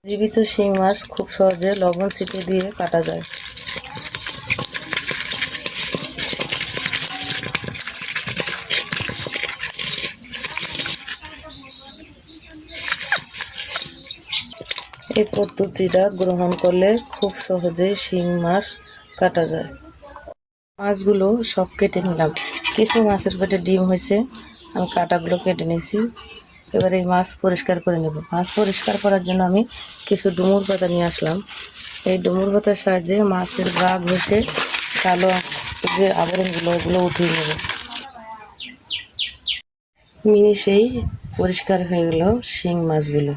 জীবিত শিং মাছ খুব সহজে লবণ ছিটিয়ে দিয়ে কাটা যায়। এই পদ্ধতিটা গ্রহণ করলে খুব সহজেই শিং মাছ কাটা যায়। মাছগুলো সব কেটে নিলাম। কিছু মাছের পেটে ডিম হয়েছে, আমি কাঁটাগুলো কেটে নিয়েছি। এবার এই মাছ পরিষ্কার করে নেব। মাছ পরিষ্কার করার জন্য আমি কিছু ডুমুর পাতা নিয়ে আসলাম। এই ডুমুর পাতার সাহায্যে মাছের গা ঘষে কালো যে আবরণগুলো ওগুলো উঠিয়ে নেব। মিনিশেই পরিষ্কার হয়ে গেল শিং মাছগুলো।